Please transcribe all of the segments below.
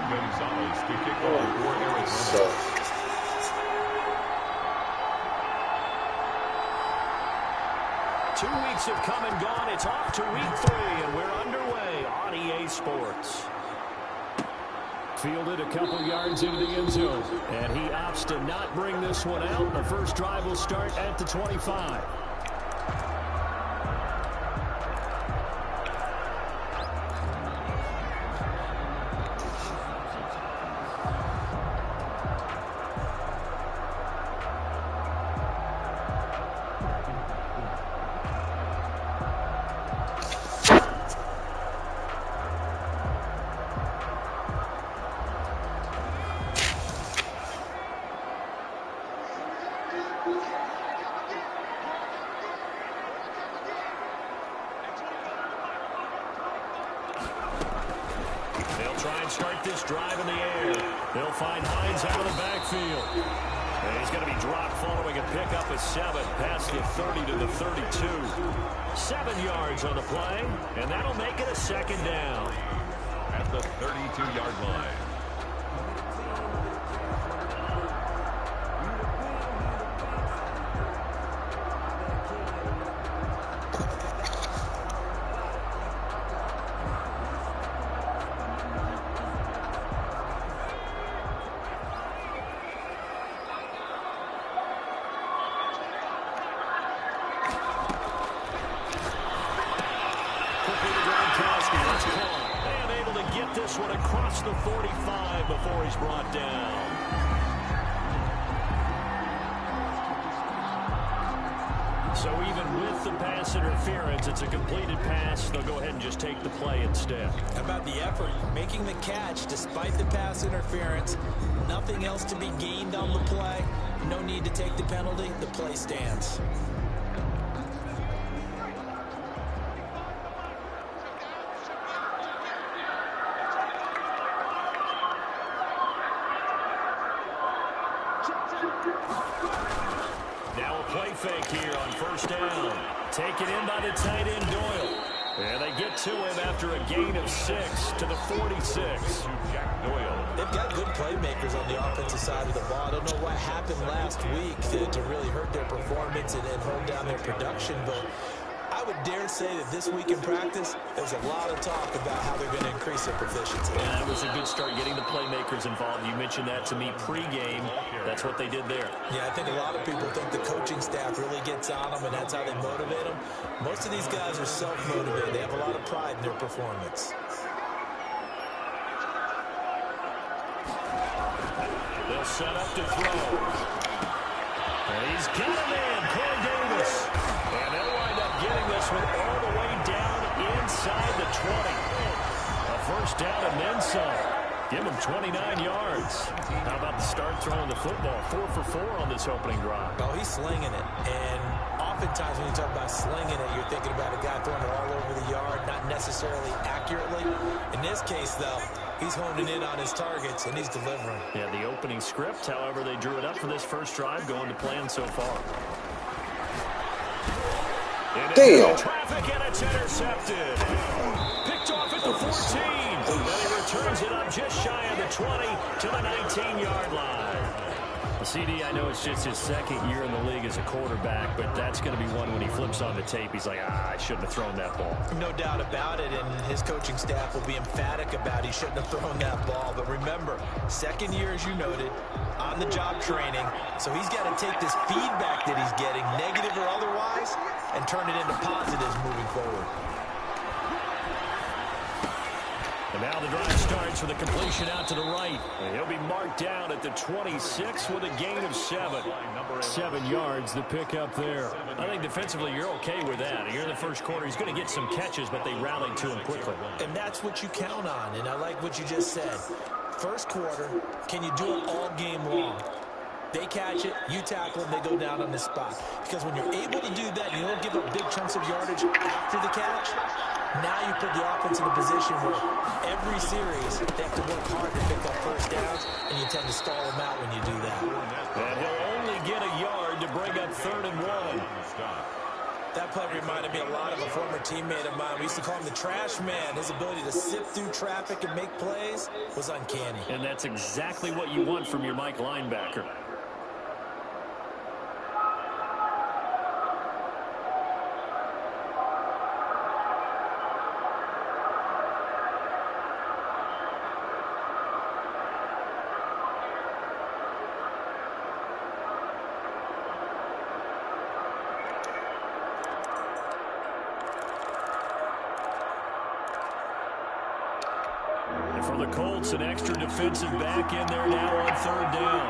Gonzalez to kick off for Arizona. 2 weeks have come and gone. It's off to week 3, and we're underway on EA Sports. Fielded a couple yards into the end zone, and he opts to not bring this one out. The first drive will start at the 25. Try and start this drive in the air. They'll find Hines out of the backfield. And he's going to be dropped following a pickup of 7 past the 30 to the 32. 7 yards on the play, and that'll make it a second down. At the 32-yard line. This one across the 45 before he's brought down. So even with the pass interference, it's a completed pass. They'll go ahead and just take the play instead. How about the effort? Making the catch despite the pass interference. Nothing else to be gained on the play. No need to take the penalty. The play stands. Now a play fake here on first down. Taken in by the tight end Doyle. And they get to him after a gain of 6 to the 46. To Jack Doyle. They've got good playmakers on the offensive side of the ball. I don't know what happened last week to really hurt their performance and hold down their production, but I would dare say that this week in practice, there's a lot of talk about how they're going to increase their proficiency. Yeah, that was a good start getting the playmakers involved. You mentioned that to me pregame. That's what they did there. Yeah, I think a lot of people think the coaching staff really gets on them, and that's how they motivate them. Most of these guys are self-motivated. They have a lot of pride in their performance. They'll set up to throw. And he's got a man, Corey Davis. And they'll wind up getting this one all the way down inside the 20. A first down and then some. Give him 29 yards. How about the start throwing the football? 4 for 4 on this opening drive. Oh, he's slinging it. And oftentimes when you talk about slinging it, you're thinking about a guy throwing it all over the yard, not necessarily accurately. In this case, though, he's honing in on his targets, and he's delivering. Yeah, the opening script, however, they drew it up for this first drive, going to plan so far. Damn. Traffic, and it's intercepted. Picked off at the 14. And he returns it up just shy of the 20 to the 19-yard line. The CD, I know it's just his second year in the league as a quarterback, but that's going to be one when he flips on the tape. He's like, I shouldn't have thrown that ball. No doubt about it, and his coaching staff will be emphatic about he shouldn't have thrown that ball. But remember, second year, as you noted, on-the-job training, so he's got to take this feedback that he's getting, negative or otherwise, and turn it into positives moving forward. And now the drive starts with a completion out to the right. And he'll be marked down at the 26 with a gain of 7. 7 yards, the pickup there. I think defensively you're okay with that. You're in the first quarter. He's going to get some catches, but they rallied to him quickly. And that's what you count on, and I like what you just said. First quarter, can you do it all game long? They catch it, you tackle them, they go down on the spot. Because when you're able to do that, and you don't give up big chunks of yardage after the catch, now you put the offense in a position where every series they have to work hard to pick up first downs, and you tend to stall them out when you do that. And he'll only get a yard to bring up 3rd and 1. That play reminded me a lot of a former teammate of mine. We used to call him the trash man. His ability to sift through traffic and make plays was uncanny. And that's exactly what you want from your Mike linebacker. For the Colts, an extra defensive back in there now on third down.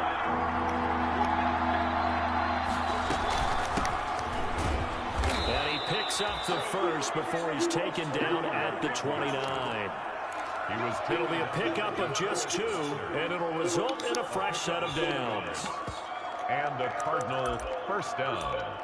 And he picks up the first before he's taken down at the 29. It'll be a pickup of just 2, and it'll result in a fresh set of downs. And a Cardinal first down.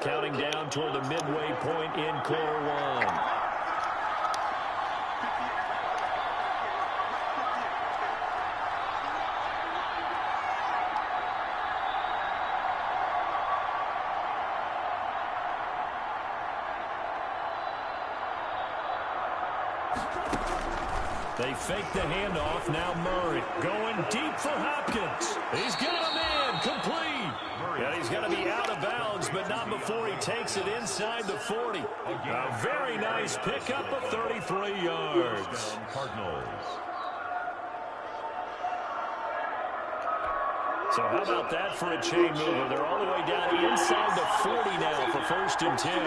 Counting down toward the midway point in quarter 1. They fake the handoff. Now Murray going deep for Hopkins. He's got him in. Complete. And he's going to be out of bounds, but not before he takes it inside the 40. A very nice pickup of 33 yards. Cardinals. So how about that for a chain mover? They're all the way down inside the 40 now for 1st and 10.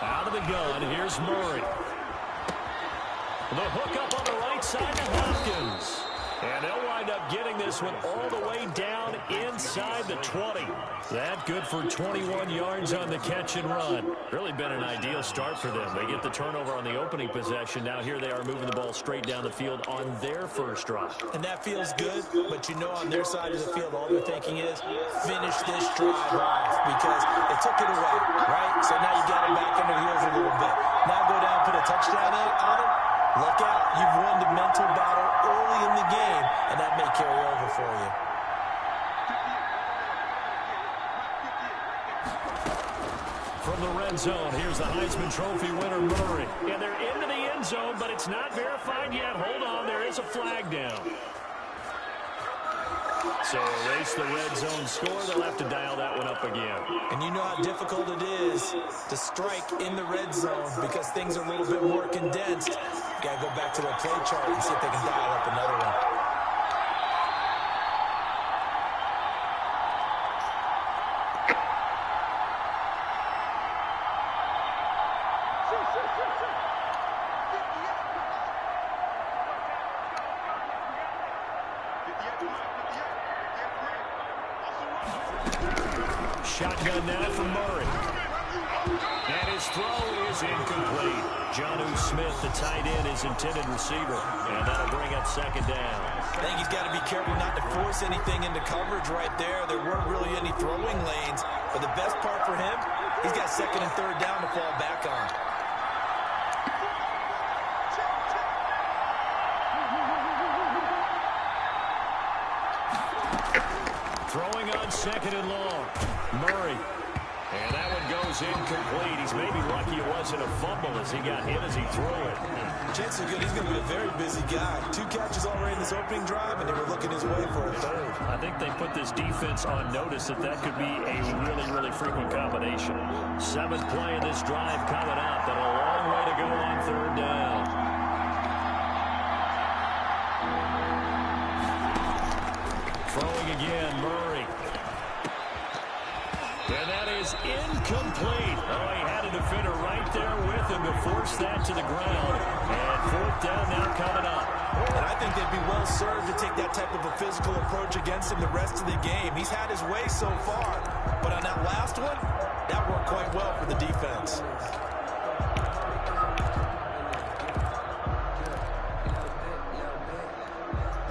Out of the gun, here's Murray. The hook up on the right side to Hopkins. And they'll wind up getting this one all the way down inside the 20. That good for 21 yards on the catch and run. Really been an ideal start for them. They get the turnover on the opening possession. Now here they are moving the ball straight down the field on their first drive. And that feels good, but you know on their side of the field, all they're thinking is finish this drive off because they took it away, right? So now you got them back on their heels a little bit. Now go down, put a touchdown on them. Look out. You've won the mental battle early in the game, and that may carry over for you. From the red zone, here's the Heisman Trophy winner, Murray. And they're into the end zone, but it's not verified yet. Hold on, there is a flag down. So erase the red zone score. They'll have to dial that one up again. And you know how difficult it is to strike in the red zone because things are a little bit more condensed. You got to go back to their play chart and see if they can dial up another one. Shotgun now from Murray. And his throw is incomplete. Jonnu Smith, the tight end, is intended receiver. And that'll bring up 2nd down. I think he's got to be careful not to force anything into coverage right there. There weren't really any throwing lanes. But the best part for him, he's got 2nd and 3rd down to fall back on. Throwing on 2nd and long. Murray. And that one goes incomplete. He's maybe lucky it wasn't a fumble as he got hit as he threw it. Chances are good he's going to be a very busy guy. 2 catches already in this opening drive, and they were looking his way for a 3rd. I think they put this defense on notice that that could be a really, really frequent combination. 7th play in this drive coming up, and a long way to go on 3rd down. Throwing again, Murray. And that is incomplete. Oh, he had a defender right there with him to force that to the ground. And 4th down now coming up. And I think they'd be well served to take that type of a physical approach against him the rest of the game. He's had his way so far. But on that last one, that worked quite well for the defense.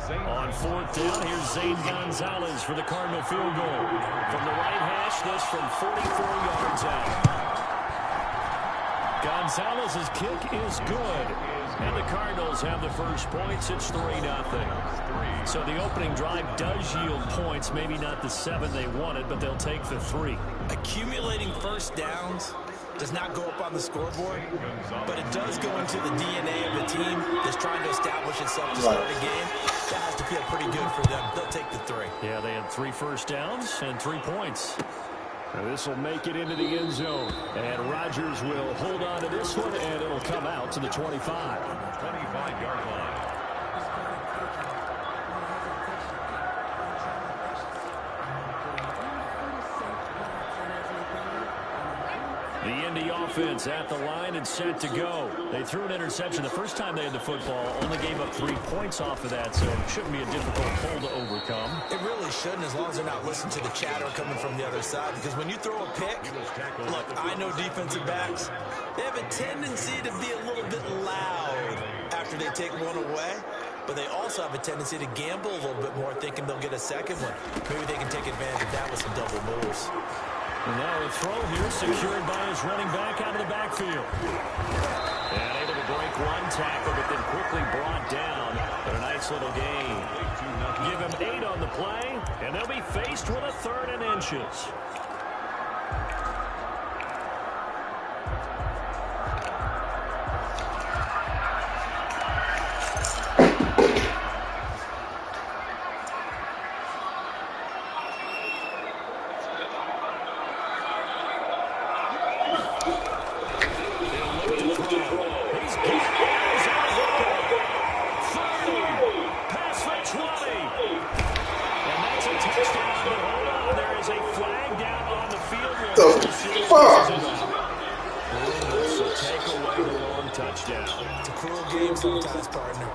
On 4th down, here's Zane Gonzalez for the Cardinal field goal. From the right hash, this from 44 yards out. Gonzalez's kick is good. And the Cardinals have the first points. It's 3-0. So the opening drive does yield points. Maybe not the 7 they wanted, but they'll take the 3. Accumulating first downs does not go up on the scoreboard, but it does go into the DNA of a team that's trying to establish itself to start a game. That has to feel pretty good for them. They'll take the 3. Yeah, they had 3 first downs and 3 points. This will make it into the end zone. And Rodgers will hold on to this one, and it'll come out to the 25. 25-yard line. The Indy offense at the line and set to go. They threw an interception the first time they had the football, only gave up 3 points off of that, so it shouldn't be a difficult pull to overcome. It really shouldn't, as long as they're not listening to the chatter coming from the other side, because when you throw a pick, look, I know defensive backs, they have a tendency to be a little bit loud after they take one away, but they also have a tendency to gamble a little bit more, thinking they'll get a second one. Maybe they can take advantage of that with some double moves. And now a throw here secured by his running back out of the backfield. And able to break one tackle, but then quickly brought down. But a nice little gain. Give him 8 on the play, and they'll be faced with a 3rd and inches. It's a cruel game sometimes, partner.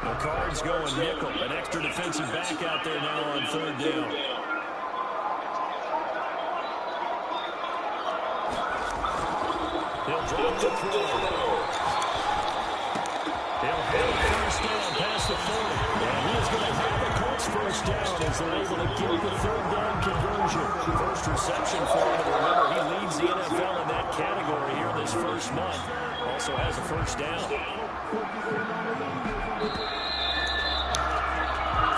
The Cards going nickel. An extra defensive back out there now on 3rd down. He'll drop the throw. He'll have a first down past the 40. And he is going to have the Colts first down as they're able to get the 3rd down conversion. First reception for him. Remember, he leads the NFL in that category here this first month. Also has a first down.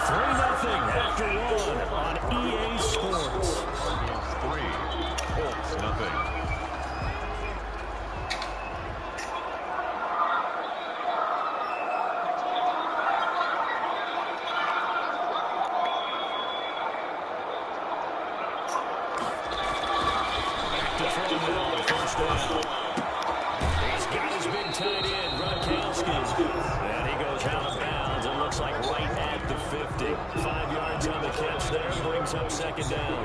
3-0 after 1 on EA Sports. Cardinals 3, Colts nothing. Up 2nd down.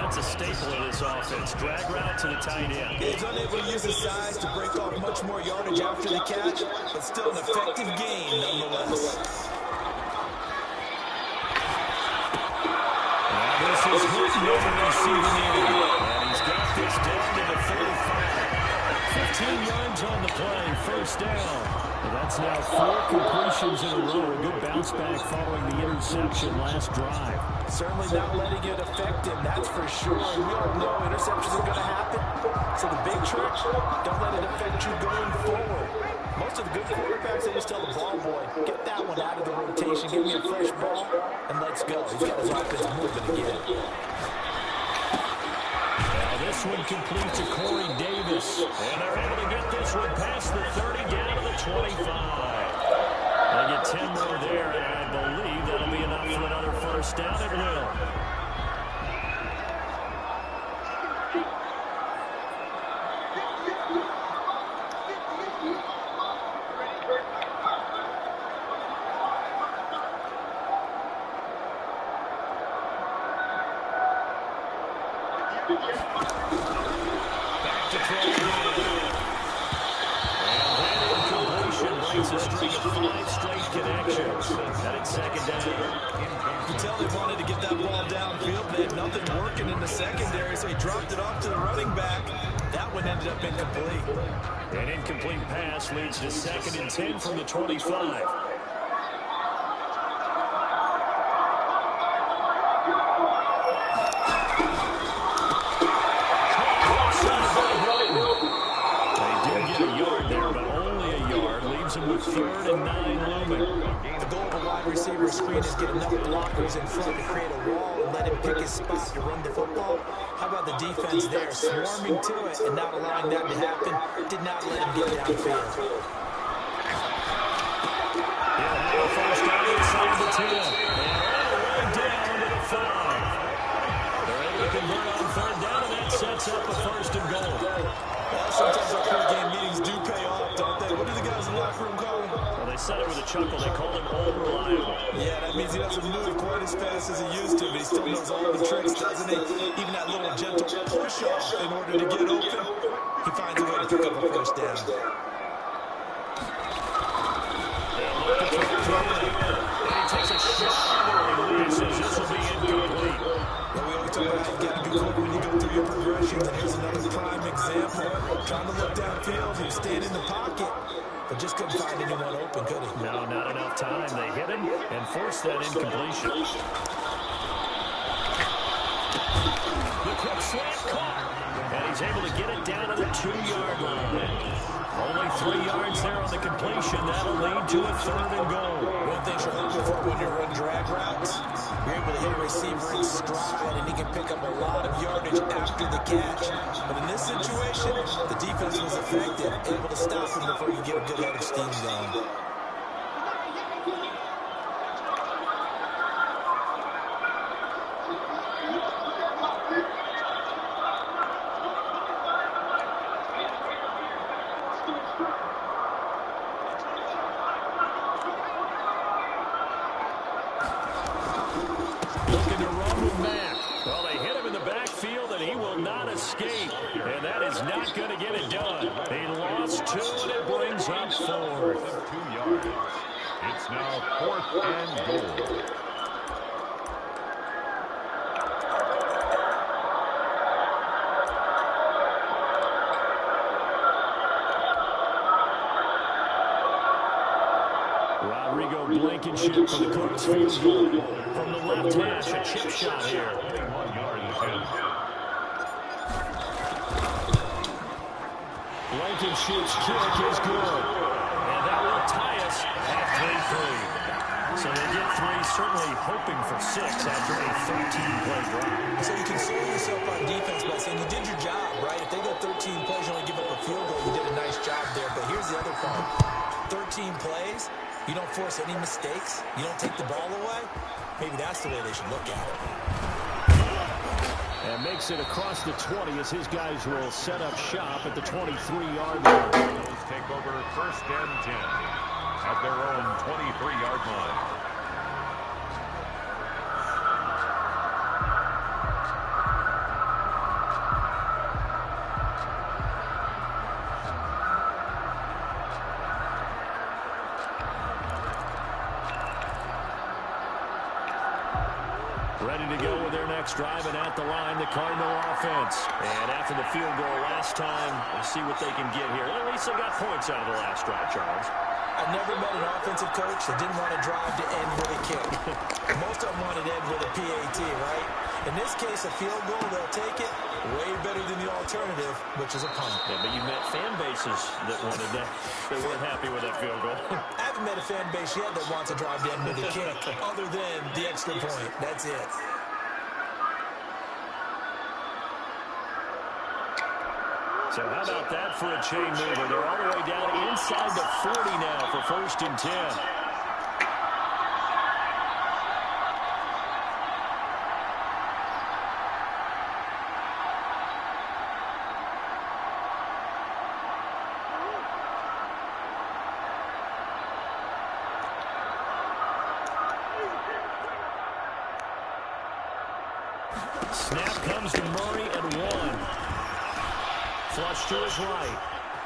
That's a staple of this offense. Drag route to the tight end. He's unable to use his size to break off much more yardage after the catch, but still an effective gain nonetheless. Now this is Hilton over receiving end. And he's got this down to the 35. 15 yards on the play. First down. Well, that's now 4 completions in a row. A good bounce back following the interception last drive. Certainly not letting it affect him, that's for sure. And we all know interceptions are going to happen. So the big trick, don't let it affect you going forward. Most of the good quarterbacks, they just tell the ball boy, get that one out of the rotation, give me a fresh ball, and let's go. He's got his offense moving again. Now this one complete to Corey Davis. And they're able to get this one past the 30 down to the 25. They get 10 more there, and I believe that'll be enough for another first down. It will. Back to throw again. And that incompletion breaks a streak of 5 straight connections. And it's 2nd down. You can tell they wanted to get that ball downfield. They had nothing working in the secondary, so he dropped it off to the running back. That one ended up incomplete. An incomplete pass leads to 2nd and 10 from the 25. 3rd and 9 looming. The goal of a wide receiver screen is get enough blockers in front to create a wall and let him pick his spot to run the football. How about the defense there, swarming to it and not allowing that to happen? Did not let him get downfield. He'll have a first down inside the 10. And all the way down to the 5. They're able to convert on 3rd down, and that sets up a 1st and goal. Well, sometimes our pregame meetings do pay off, don't they? What do the guys in the locker room call him? Well, they said it with a chuckle. They called him unreliable. Yeah, that means he doesn't move quite as fast as he used to, but he still knows all the tricks, doesn't he? Even that little gentle push-off in order to get open. He finds a way to pick up a first down. And he takes a shot on the release. This will be incomplete. Well, we always talk about you got to be quick when you go through your progressions, and here's another prime example. Trying to look downfield, he was staying in the pocket, but just couldn't find anyone open, could he? No, not enough time. They hit him and forced that incompletion. The quick slant caught, and he's able to get it down to the 2-yard line. Only 3 yards there on the completion. That'll lead to a 3rd and goal. One thing you're looking for when you run drag routes, you're able to hit a receiver in stride, and he can pick up a lot of yardage after the catch. But in this situation, the defense was effective, able to stop him before you get a good head of steam going. And that is not going to get it done. He lost 2, and it brings up 4th. 2 yards. It's now 4th and goal. Rodrigo Blankenship for the Colts field goal. From the left hash, a chip shot here. 1 yard attempt. Blankenship's kick is good. And that will tie us at 3-3. So they get 3, certainly hoping for 6 after a 13-play drive. So you console yourself on defense by saying you did your job, right? If they go 13 plays, you only give up a field goal, you did a nice job there. But here's the other part. 13 plays, you don't force any mistakes, you don't take the ball away. Maybe that's the way they should look at it. And makes it across the 20 as his guys will set up shop at the 23-yard line. Those take over 1st and 10 at their own 23-yard line. Ready to go with their next drive, and at the line, the Cardinal offense. And after the field goal last time, we'll see what they can get here. Well, at least they got points out of the last drive, Charles. I've never met an offensive coach that didn't want to drive to end with a kick. Most of them wanted to end with a PAT, right? In this case, a field goal, they'll take it. Way better than the alternative, which is a punt. Yeah, but you met fan bases that wanted that. They weren't happy with that field goal. I haven't met a fan base yet that wants to drive to end with a kick, other than the extra point. That's it. So how about that for a chain mover? They're all the way down inside the 40 now for 1st and 10. Snap comes to Murray and 1. Flush to his right.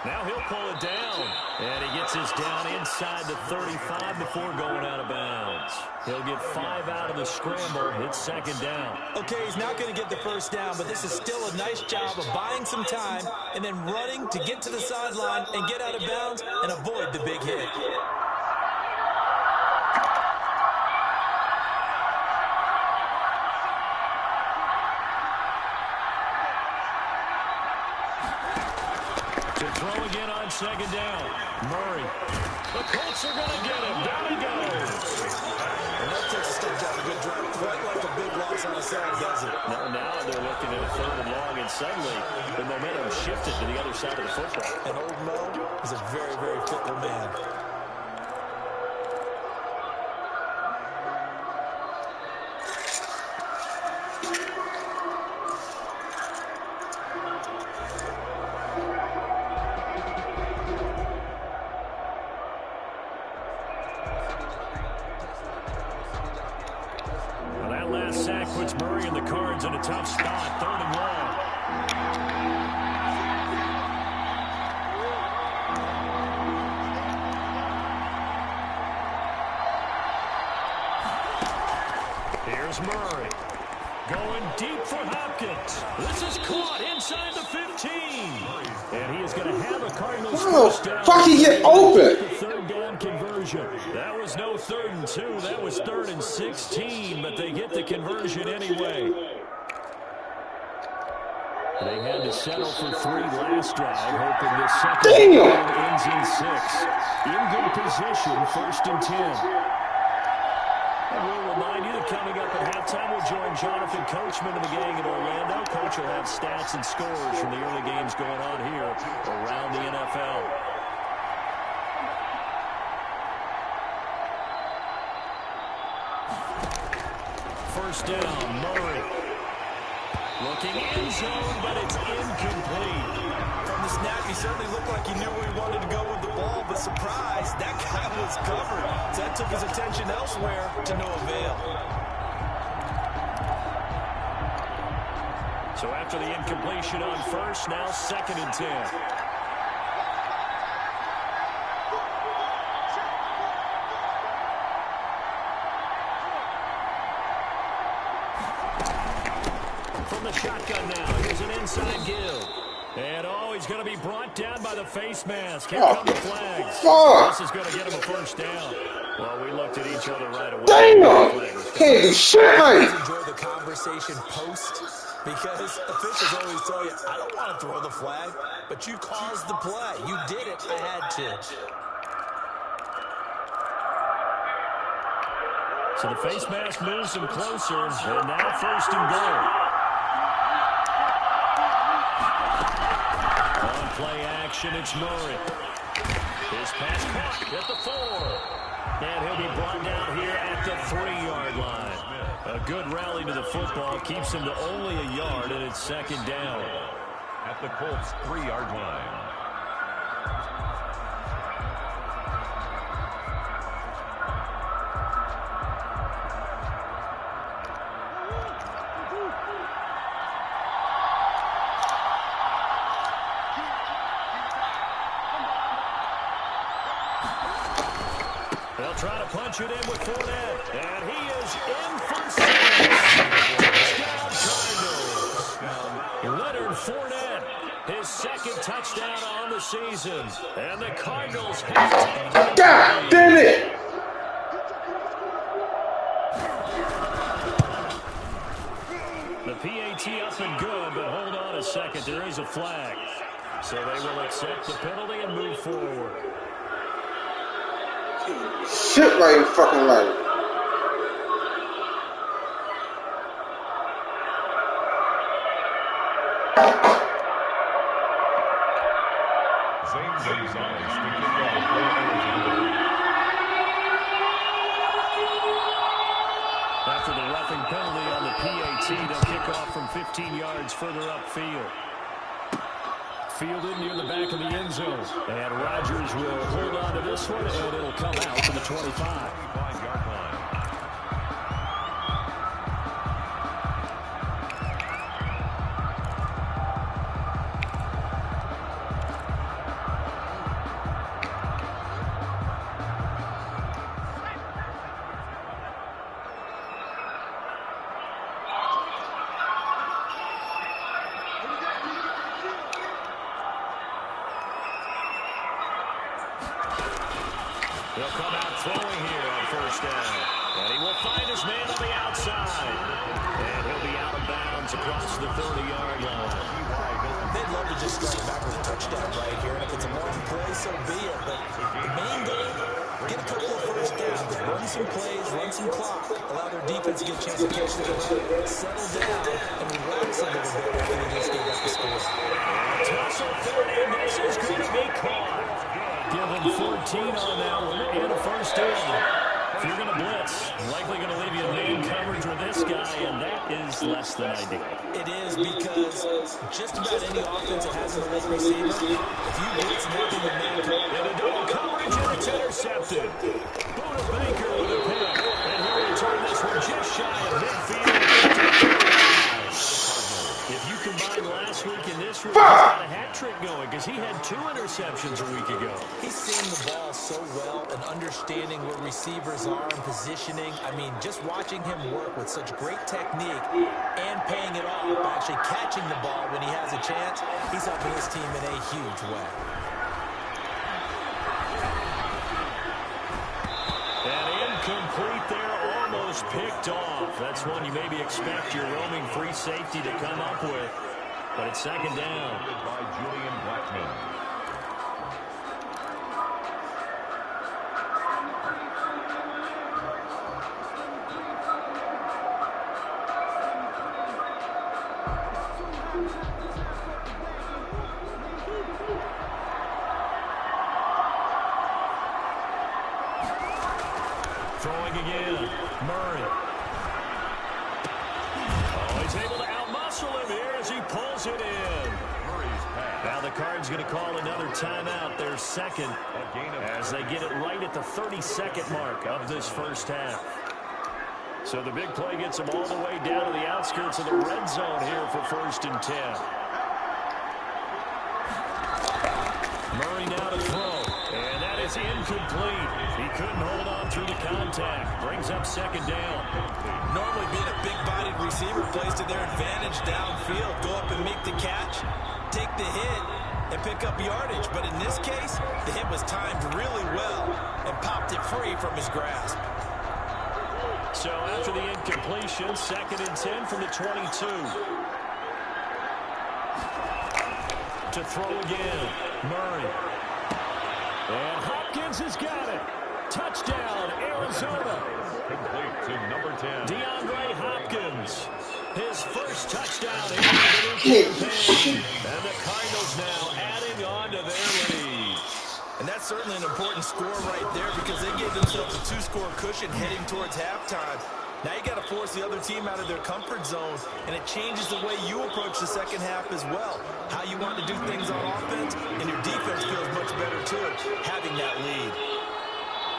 Now he'll pull it down. And he gets his down inside the 35 before going out of bounds. He'll get 5 out of the scramble. It's 2nd down. Okay, he's not going to get the first down, but this is still a nice job of buying some time and then running to get to the sideline and get out of bounds and avoid the big hit. throw again on second down. Murray. The Colts are going to get him. Down he goes. And that takes a step down a good drive. Quite like a big loss on a sack, does it? No, now they're looking at a third and long, and suddenly the momentum shifted to the other side of the football. And old Mo is a very, very fickle man. Puts Murray and the Cards in a tough spot. Third and long. Here's Murray. Going deep for Hopkins. This is caught inside the 15. And he is going to have a Cardinals first down. Fuck, he get open. Third down conversion. That was no 3rd and 2. That was 3rd and 16, but they get the conversion anyway. They had to settle for 3 last drive, hoping this second drive ends in 6. In good position, 1st and 10. And we'll remind you that coming up at halftime, we'll join Jonathan Coachman and the gang in Orlando. Coach will have stats and scores from the early games going on here around the NFL. First down, Murray. Looking end zone, but it's incomplete. From the snap, he certainly looked like he knew where he wanted to go with the ball, but surprise, that guy was covered. So that took his attention elsewhere to no avail. So after the incompletion on first, now 2nd and 10. From the shotgun now, here's an inside give. And he's going to be brought down by the face mask. Here come the flags. This is going to get him a first down. Well, we looked at each other right away. Damn! Can't do shit right. Enjoy the conversation post, because officials always tell you, I don't want to throw the flag, but you caused the play. You did it. I had to. So the face mask moves him closer, and now 1st and goal. On play action, it's Murray. His pass caught at the 4. And he'll be brought down here at the 3-yard line. A good rally to the football keeps him to only a yard, and it's 2nd down. At the Colts' 3-yard line. They'll try to punch it in with Fournette. And he is in for 6. Touchdown, Cardinals. Leonard Fournette, his 2nd touchdown on the season. And the Cardinals have taken. God damn it! The PAT up and good, but hold on a second. There is a flag. So they will accept the penalty and move forward. Shit right in fucking life. Zane Gonzalez to kick off for Arizona. After the roughing penalty on the PAT, they'll kick off from 15 yards further upfield. Fielded near the back of the end zone. And Rodgers will hold on to this one, and it'll come out to the 25. 25-yard line. He'll come out throwing here on 1st down. And he will find his man on the outside. And he'll be out of bounds across the 30-yard line. They'd love to just start back with a touchdown right here. And if so be it. But the main goal, get a couple of first downs, run some plays, run some clock, allow their defense to get a chance to catch the ball, settle down, and relax a little bit after they just gave up the score. Tussle third, and this is going to be caught. Give them 14 on that one and a first down. If you're going to blitz, likely going to leave you in man coverage with this guy, and that is less than ideal. It is, because just about any offense that has an elite receiver, if you blitz and have him in man coverage, And a double coverage, and it's intercepted. Buda Baker with a pick, and he'll return this one just shy of midfield. If you combine last week and this week, he's got a hat trick going because he had 2 interceptions a week ago. he's seeing the ball so well and understanding where receivers are and positioning. I mean, just watching him work with such great technique and paying it off by actually catching the ball when he has a chance, he's helping his team in a huge way. And incomplete there, almost picked off. That's one you maybe expect your roaming free safety to come up with. But it's second down. By Julian Blackmon. Throwing again, Murray. Oh, he's able to outmuscle him here as he pulls it in. Murray's pass. Now the Cards going to call another timeout, their second, A gain of as they get it right at the 32nd mark of this first half. So the big play gets them all the way down to the outskirts of the red zone here for 1st and 10. Murray now to throw, and that is incomplete. He couldn't hold on through the contact. Brings up second down. Normally being a big-bodied receiver plays to their advantage downfield. Go up and make the catch, take the hit, and pick up yardage. But in this case, the hit was timed really well and popped it free from his grasp. So after the incompletion, 2nd and 10 from the 22. To throw again, Murray. And Hopkins has got it. Touchdown, Arizona. complete to number 10. DeAndre Hopkins. His first touchdown in the campaign. And the Cardinals now adding on to their lead. And that's certainly an important score right there because they gave themselves a 2-score cushion heading towards halftime. Now you got to force the other team out of their comfort zone, and it changes the way you approach the second half as well. How you want to do things on offense, and your defense feels much better too, having that lead.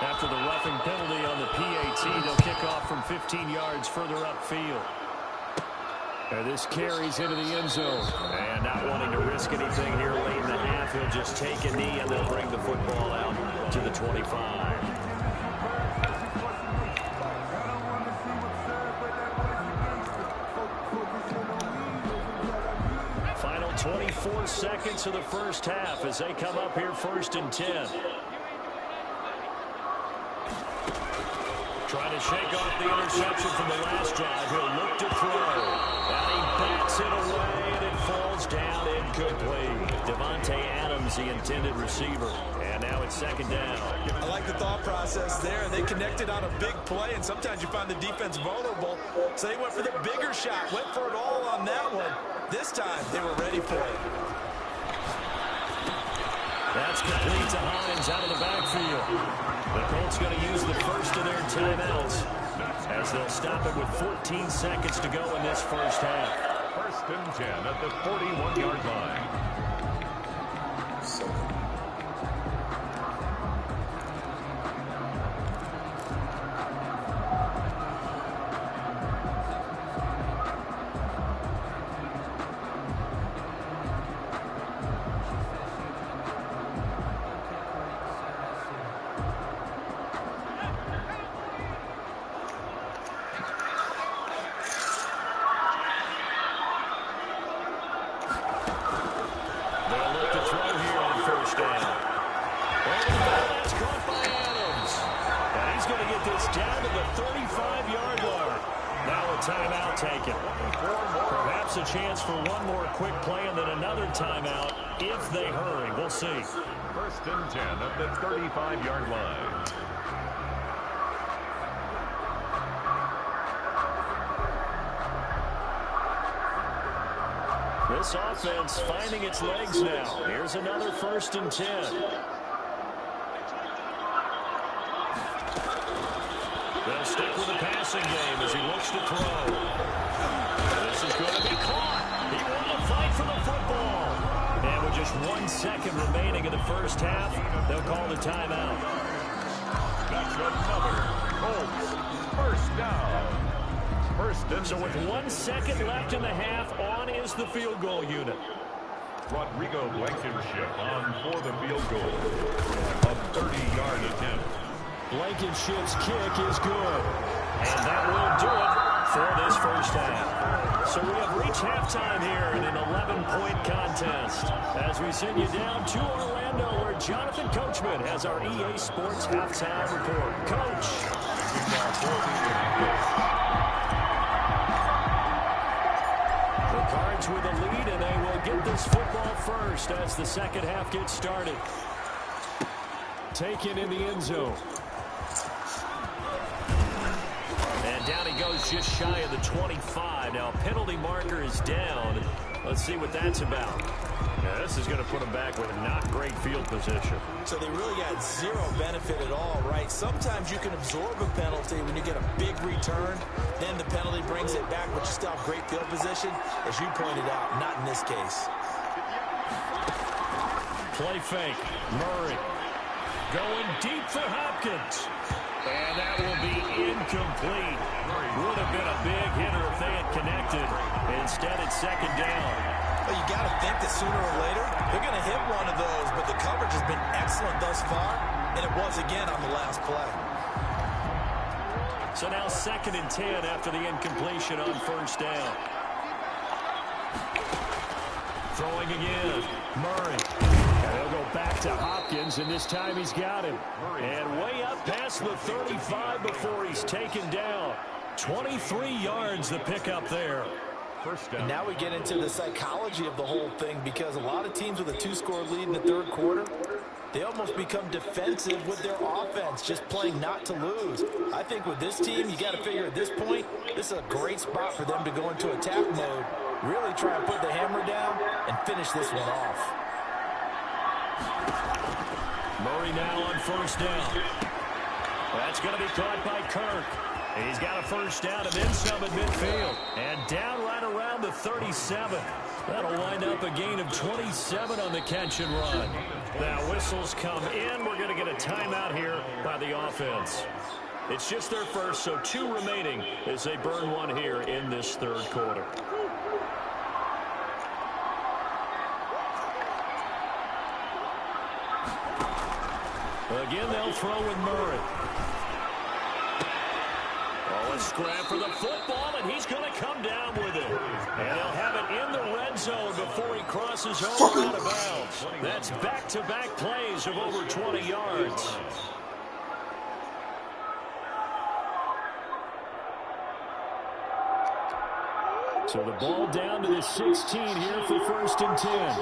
After the roughing penalty on the PAT, they'll kick off from 15 yards further upfield. And this carries into the end zone. And not wanting to risk anything here late in the half, he'll just take a knee, and they'll bring the football out to the 25. Final 24 seconds of the first half as they come up here 1st and 10. Trying to shake off the interception from the last drive. He'll look to throw. And he bats it away, and it falls down incomplete. Devontae Adams, the intended receiver. And now it's 2nd down. I like the thought process there. They connected on a big play, and sometimes you find the defense vulnerable. So they went for the bigger shot, went for it all on that one. This time, they were ready for it. That's complete to Hines out of the backfield. The Colts going to use the first of their timeouts as they'll stop it with 14 seconds to go in this first half. 1st and 10 at the 41-yard line. Timeout taken. Perhaps a chance for one more quick play and then another timeout if they hurry. We'll see. First and 10 at the 35-yard line. This offense finding its legs now. Here's another first and 10. They'll stick with the passing game as he looks to throw. This is going to be caught. He won the fight for the football. And with just 1 second remaining in the first half, they'll call the timeout. That's another Colts first down. So with 1 second left in the half, on is the field goal unit. Rodrigo Blankenship on for the field goal. A 30-yard attempt. Blankenship's kick is good. And that will do it for this first half. So we have reached halftime here in an 11-point contest. As we send you down to Orlando, where Jonathan Coachman has our EA Sports halftime report. Coach. Cards with a lead, and they will get this football first as the second half gets started. Taken in the end zone. And down he goes just shy of the 25. Now, penalty marker is down. Let's see what that's about. Now, this is going to put him back with not great field position. So they really got zero benefit at all, right? Sometimes you can absorb a penalty when you get a big return. Then the penalty brings it back, but you still have great field position. As you pointed out, not in this case. Play fake. Murray going deep for Hopkins. And that will be incomplete. Would have been a big hitter if they had connected. Instead, it's second down. Well, you got to think that sooner or later, they're going to hit one of those, but the coverage has been excellent thus far, and it was again on the last play. So now second and 10 after the incompletion on first down. Throwing again. Murray. They'll go back to Hopkins, and this time he's got him. And way up past the 35 before he's taken down. 23 yards the pickup there. First down. Now we get into the psychology of the whole thing, because a lot of teams with a 2-score lead in the third quarter, they almost become defensive with their offense, just playing not to lose. I think with this team, you got to figure at this point, this is a great spot for them to go into attack mode, really try and put the hammer down and finish this one off. Murray now on first down. That's going to be caught by Kirk. He's got a first down and then some at midfield. And down right around the 37. That'll wind up a gain of 27 on the catch and run. Now whistles come in. We're going to get a timeout here by the offense. It's just their first, so 2 remaining as they burn one here in this third quarter. Again, they'll throw with Murray. Oh, a scrap for the football, and he's going to come down with it. And he'll have it in the red zone before he crosses over out of bounds. That's back-to-back plays of over 20 yards. So the ball down to the 16 here for first and 10.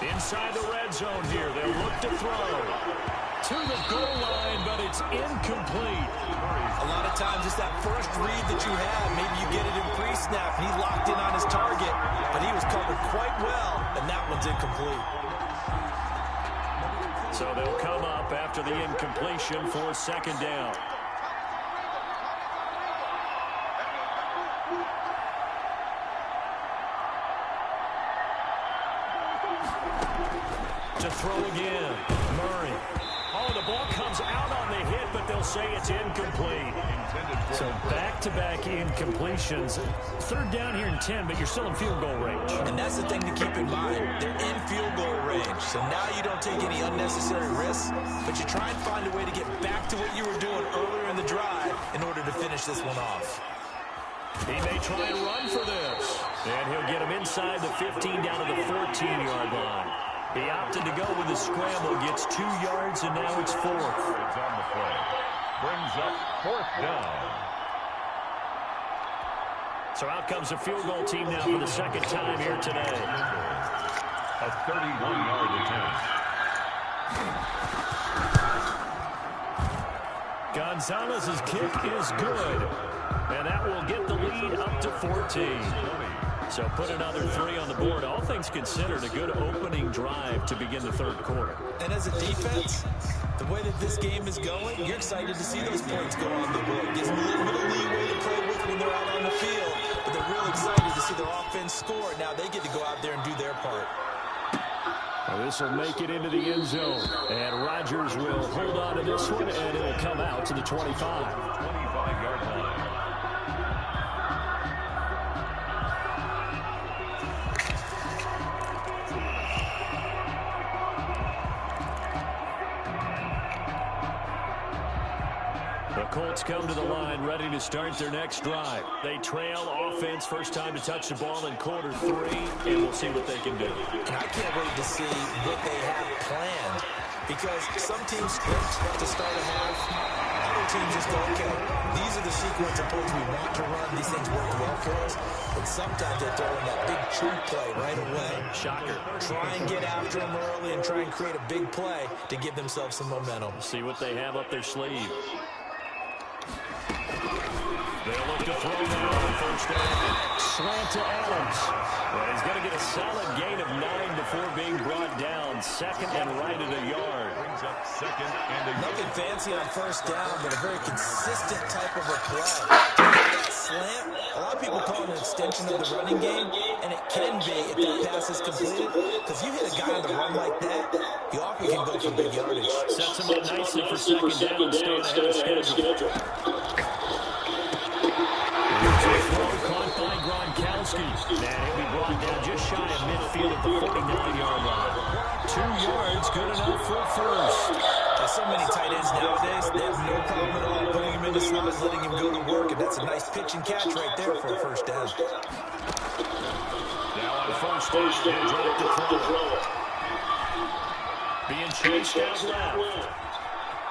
Inside the red zone here, they'll look to throw. To the goal line, but it's incomplete. A lot of times it's that first read that you have. Maybe you get it in pre-snap, and he locked in on his target, but he was covered quite well, and that one's incomplete. So they'll come up after the incompletion for second down. To throw again, Murray. Oh, the ball comes out on the hit, but they'll say it's incomplete. So back-to-back incompletions. Third down here in 10, but you're still in field goal range. And that's the thing to keep in mind. They're in field goal range. So now you don't take any unnecessary risks, but you try and find a way to get back to what you were doing earlier in the drive in order to finish this one off. He may try and run for this. And he'll get him inside the 15 down to the 14-yard line. He opted to go with the scramble, gets 2 yards, and now it's 4th. It's on the play. Brings up 4th down. So out comes the field goal team now for the second time here today. A 31-yard attempt. Gonzalez's kick is good. And that will get the lead up to 14. So put another 3 on the board. All things considered, a good opening drive to begin the third quarter. And as a defense, the way that this game is going, you're excited to see those points go on the board. It gives them a little bit of leeway to play with when they're out on the field. But they're real excited to see their offense score. Now they get to go out there and do their part. Well, this will make it into the end zone. And Rodgers will hold on to this one, and it will come out to the 25. 25-yard line. The Colts come to the line, ready to start their next drive. They trail offense, first time to touch the ball in quarter 3, and we'll see what they can do. And I can't wait to see what they have planned, because some teams script to start a half. Other teams just go, okay, these are the sequence of plays we want to run. These things work well for us. And sometimes they throw in that big chunk play right away. Shocker. Try and get after them early and try and create a big play to give themselves some momentum. See what they have up their sleeve. They'll look to throw now on first down. Slant to Adams. Well, he's going to get a solid gain of 9 before being brought down. Second and right at a yard. Brings up second and a yard. Nothing fancy on first down, but a very consistent type of a play. That slant, a lot of people call it an extension of the running game, and it can be if that pass is completed, because you hit a guy on the run like that, you often can go for big yardage. Sets him up nicely for second down, staying ahead of schedule. Caught by Gronkowski. And he'll be brought down just shy of midfield at the 49-yard line. 2 yards, good enough for first. There's so many tight ends nowadays, they have no problem at all putting him in the slot, letting him go to work, and that's a nice pitch and catch right there for a first down. Now on first down, he'll drop to throw. Being chased out left.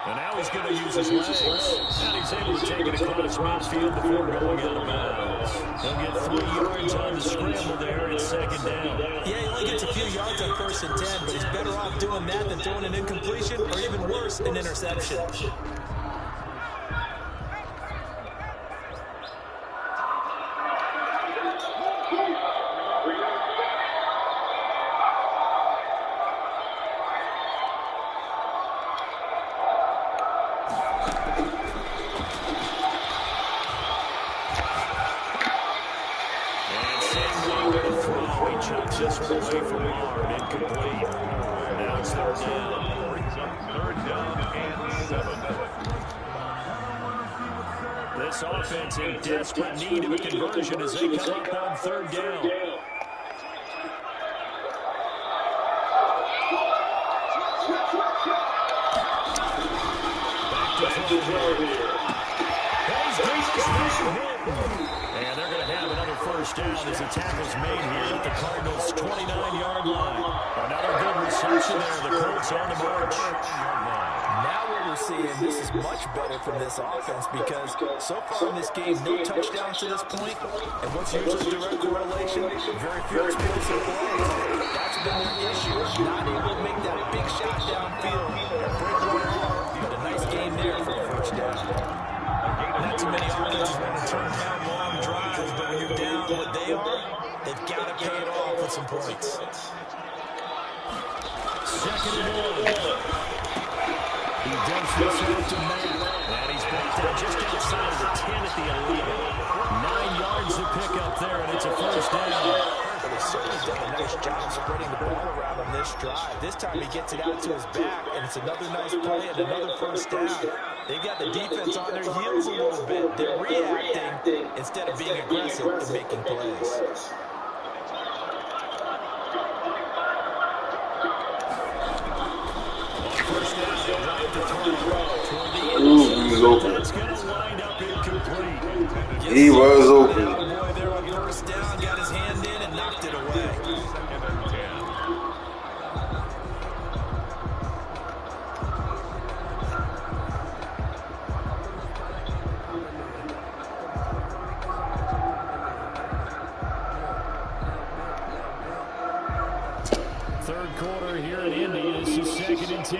And now he's going to use his legs. And he's able to take it across midfield before going out of bounds. He'll get 3 yards on the scramble there at second down. Yeah, he only gets a few yards on first and 10, but he's better off doing that than throwing an incompletion, or even worse, an interception. Just away from Arm, incomplete. Now it's third down. Brings up third down and 7. This offense in desperate need of a conversion as they come up on third down. Back to throw here. And they're going to have another first down as the tackle's made here at the Cardinals' 29-yard line. Another good reception there. The Colts on the march. Now what we're seeing, this is much better from this offense, because so far in this game, no touchdowns to this point. And what's usually direct correlation? Very few explosive plays. That's been their issue. Not able to make that big shot downfield or break one off. But a nice game there for a first down. Not too many offenses want to turn down long drives, but when you're down what they are, they've got to pay it off with some points. Second and 1. He dumps this out to Matt, and he's brought down just outside of the 10 at the 11. 9 yards to pick up there, and it's a first down. But he's certainly done a nice job spreading the ball around on this drive. This time he gets it out to his back, and it's another nice play and another first down. They've got the defense on their heels a little bit. They're reacting instead of being aggressive and making plays. He was open. That's going to wind up incomplete. He was open. Boy there on first down, got his hand in and knocked it away. Second and 10. quarter here in Indy. This is 2nd and 10.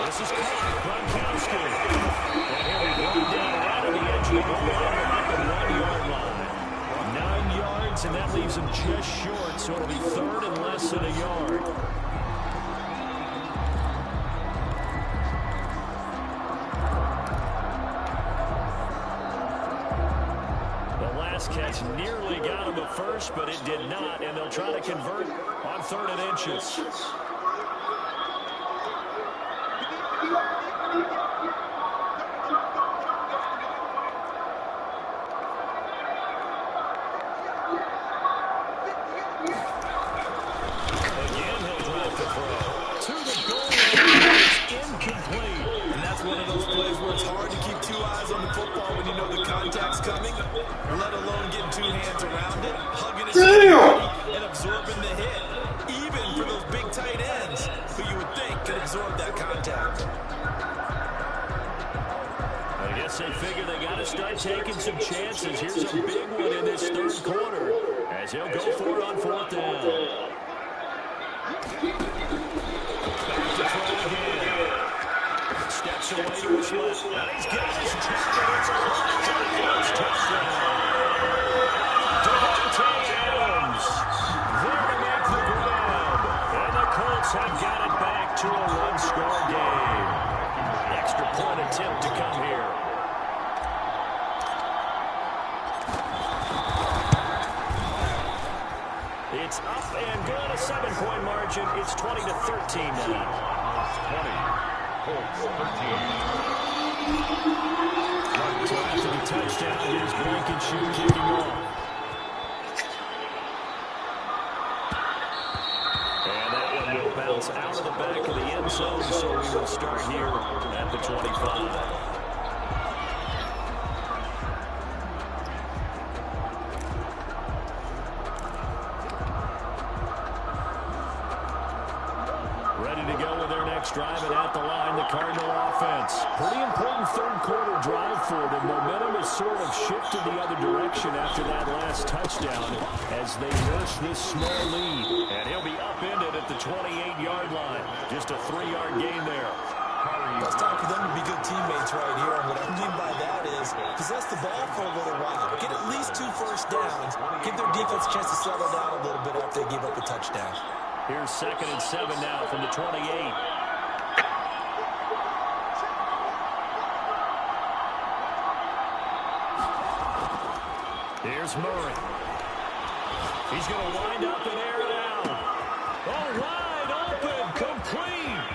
This is Gronkowski. And he'll be brought down right on the edge of the goal line at the 1-yard line. 9 yards, and that leaves him just short, so it'll be 3rd and less than a yard. The last catch nearly got him a first, but it did not, and they'll try to convert on 3rd and inches. Let alone getting 2 hands around it, hugging his body, and absorbing the hit. Even for those big tight ends, who you would think could absorb that contact. I guess they figure they got to start taking some chances. Here's a big one in this 3rd quarter as he'll go for it on 4th down. Back to throw again. Steps away to his left. And he's got his target. It's a first touchdown. Davante Adams there to make the grab. And the Colts have got it back to a 1-score game. Extra point attempt to come here. It's up and good. A 7-point margin. It's 20-13 now. 20. Colts 13. So after the touchdown, here's Blankenship kicking off. And that one will bounce out of the back of the end zone, so we will start here at the 25. Driving at the line, the Cardinal offense. Pretty important 3rd quarter drive for them. Momentum has sort of shifted the other direction after that last touchdown as they nurse this small lead. And he'll be upended at the 28-yard line. Just a 3-yard gain there. It's time for them to be good teammates right here. And what I mean by that is possess the ball for a little while. Get at least 2 first downs. Give their defense a chance to settle down a little bit after they give up a touchdown. Here's 2nd and 7 now from the 28. Here's Murray. He's going to wind up and air it out. Oh, wide open, complete.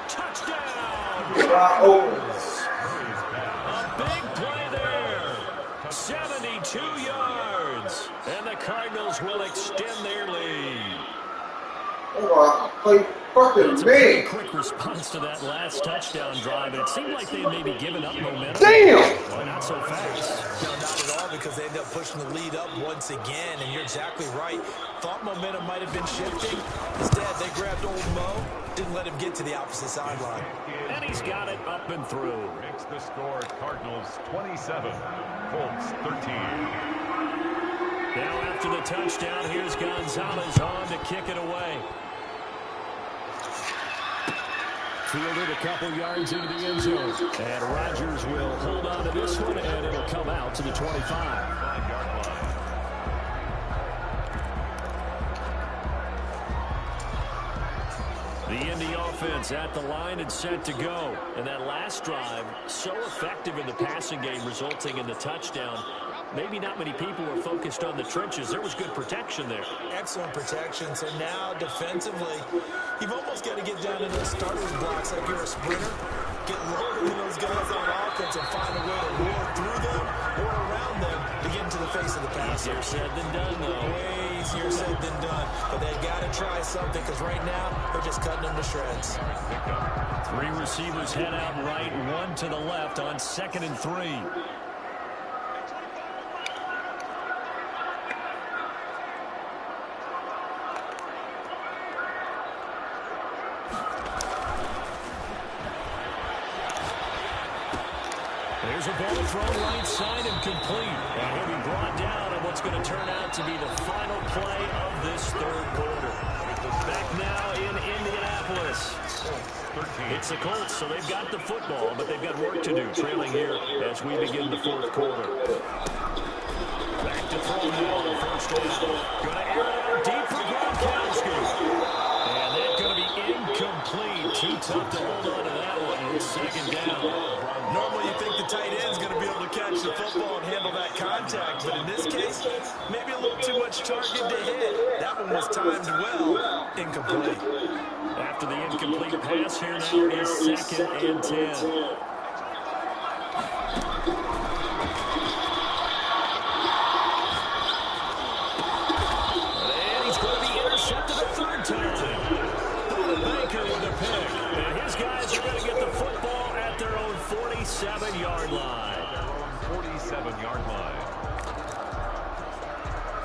Touchdown. A big play there. 72 yards. And the Cardinals will extend their lead. It's a pretty quick response to that last touchdown drive. It seemed like they had maybe given up momentum. Damn! Well, not so fast. No, not at all, because they ended up pushing the lead up once again, and you're exactly right. Thought momentum might have been shifting. Instead, they grabbed old Mo, didn't let him get to the opposite sideline. And he's got it up and through. Makes the score Cardinals 27, Colts 13. Now after the touchdown, here's Gonzalez on to kick it away. Fielded a couple yards into the end zone. And Rodgers will hold on to this one, and it'll come out to the 25. 5-yard line. The Indy offense at the line and set to go. And that last drive, so effective in the passing game, resulting in the touchdown. Maybe not many people were focused on the trenches. There was good protection there. Excellent protection. So now, defensively, you've almost got to get down to those starters blocks like you're a sprinter. Get lower than those guys on offense and find a way to roar through them or around them to get into the face of the passer. Easier said than done, though. Way easier said than done. But they've got to try something, because right now, they're just cutting them to shreds. 3 receivers head out right, 1 to the left on 2nd and 3. Here's a ball thrown right side and complete. And he'll be brought down on what's going to turn out to be the final play of this third quarter. Back now in Indianapolis. It's the Colts, so they've got the football, but they've got work to do, trailing here as we begin the fourth quarter. Back to throw now on the first down. Going to air it out deep for Gronkowski. And that's going to be incomplete. Too tough to hold on to that one. It's second down. Normally you think the tight end's going to be able to catch the football and handle that contact, but in this case, maybe a little too much target to hit. That one was timed well. Incomplete. After the incomplete pass, here now is second and 10. Baker with a pick. And his guys are going to get the football at their own 47-yard line. Their own 47-yard line.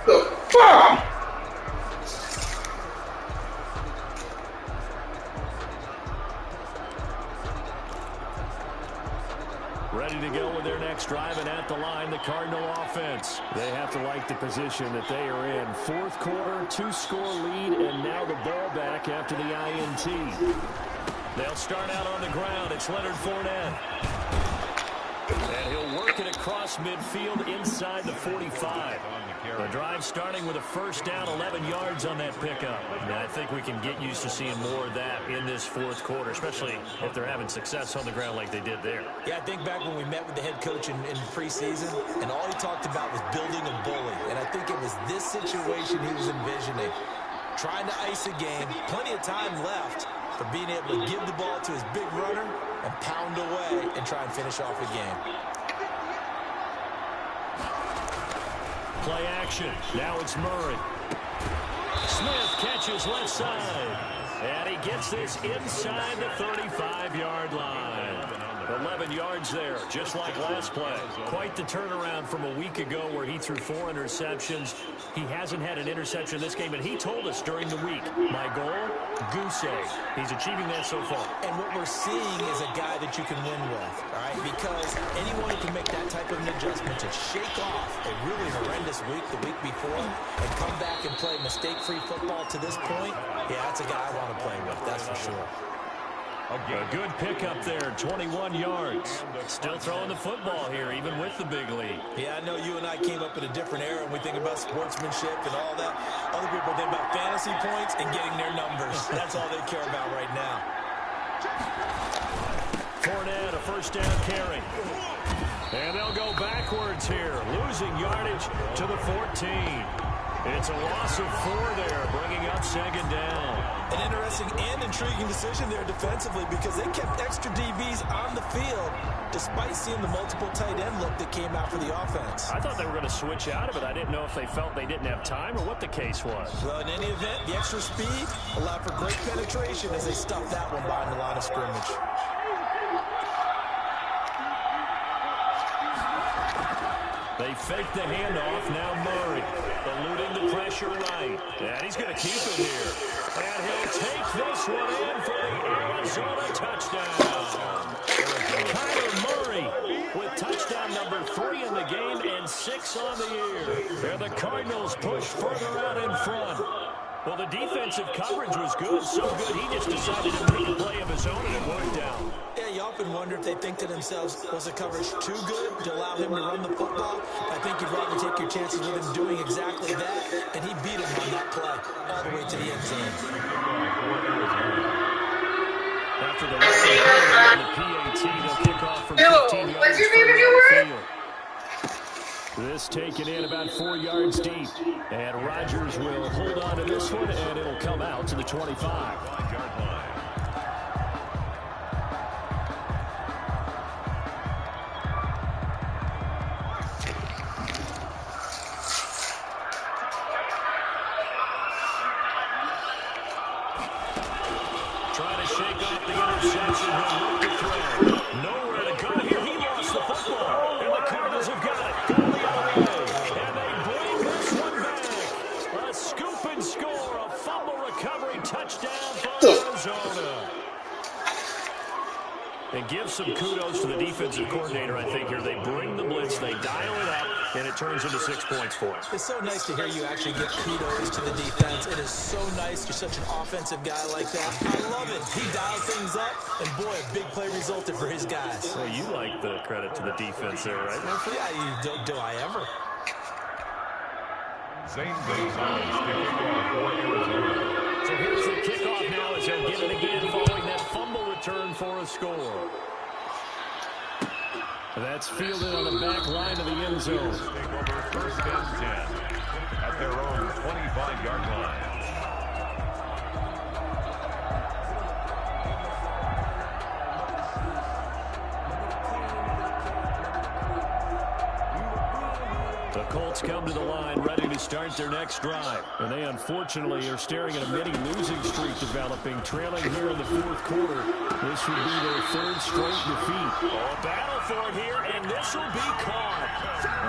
The fuck? Ready to go with their next drive, and at the line, the Cardinal offense. They have to like the position that they are in. Fourth quarter, 2-score lead, and now the ball back after the INT. They'll start out on the ground. It's Leonard Fournette. And he'll work it across midfield inside the 45. The drive starting with a first down, 11 yards on that pickup. And I think we can get used to seeing more of that in this fourth quarter, especially if they're having success on the ground like they did there. Yeah, I think back when we met with the head coach in preseason, and all he talked about was building a bully. And I think it was this situation he was envisioning. Trying to ice a game, plenty of time left for being able to give the ball to his big runner and pound away and try and finish off a game. Play action. Now it's Murray. Smith catches left side. And he gets this inside the 35-yard line. 11 yards there, just like last play. Quite the turnaround from a week ago where he threw 4 interceptions. He hasn't had an interception this game, and he told us during the week, my goal, goose egg. He's achieving that so far. And what we're seeing is a guy that you can win with, all right? Because anyone who can make that type of an adjustment to shake off a really horrendous week the week before and come back and play mistake-free football to this point, yeah, that's a guy I want to play with, that's for sure. A good pickup there, 21 yards. Still throwing the football here, even with the big lead. Yeah, I know you and I came up in a different era, and we think about sportsmanship and all that. Other people think about fantasy points and getting their numbers. That's all they care about right now. Fournette, a first down carry. And they'll go backwards here, losing yardage to the 14. It's a loss of 4 there, bringing up second down. An interesting and intriguing decision there defensively because they kept extra DBs on the field despite seeing the multiple tight end look that came out for the offense. I thought they were going to switch out of it. I didn't know if they felt they didn't have time or what the case was. Well, in any event, the extra speed allowed for great penetration as they stuffed that one behind the line of scrimmage. They fake the handoff. Now Murray eluding the pressure right. And he's going to keep it here. And he'll take this one in for the Arizona touchdown. Kyler Murray with touchdown number 3 in the game and 6 on the year. And the Cardinals push further out in front. Well, the defensive coverage was good, so good he just decided to make a play of his own and it worked out. Yeah, you often wonder if they think to themselves, was the coverage too good to allow him to run the football? I think you'd rather take your chances with him doing exactly that, and he beat him on that play all the way to the end zone. After the PAT, they'll kick off from 15 yards what's your favorite new word? This taken in about 4 yards deep. And Rodgers will hold on to this one, and it'll come out to the 25-yard line. Trying to shake off the interception. He'll look to throw. Nowhere to go here. He lost the football. And the Cardinals have got it. Going the other way. And they bring this one back. A scoop and score. A fumble recovery touchdown for Arizona. And give some kudos to the defensive coordinator, I think, here. They bring the blitz, they dial it up, and it turns into 6 points for him. It's so nice to hear you actually give kudos to the defense. It is so nice. You're such an offensive guy like that. I love it. He dialed things up, and boy, a big play resulted for his guys. Well, you like the credit to the defense there, right? Yeah, do I ever? Zane Gonzalez kicking off for Arizona. So here's the kickoff now as they'll get it again following that fumble return for a score. That's fielded on the back line of the end zone. Take over first and 10 at their own 25-yard line. The Colts come to the line ready to start their next drive. And they unfortunately are staring at a mini losing streak developing, trailing here in the fourth quarter. This would be their third straight defeat. Oh, battle for it here, and this will be caught.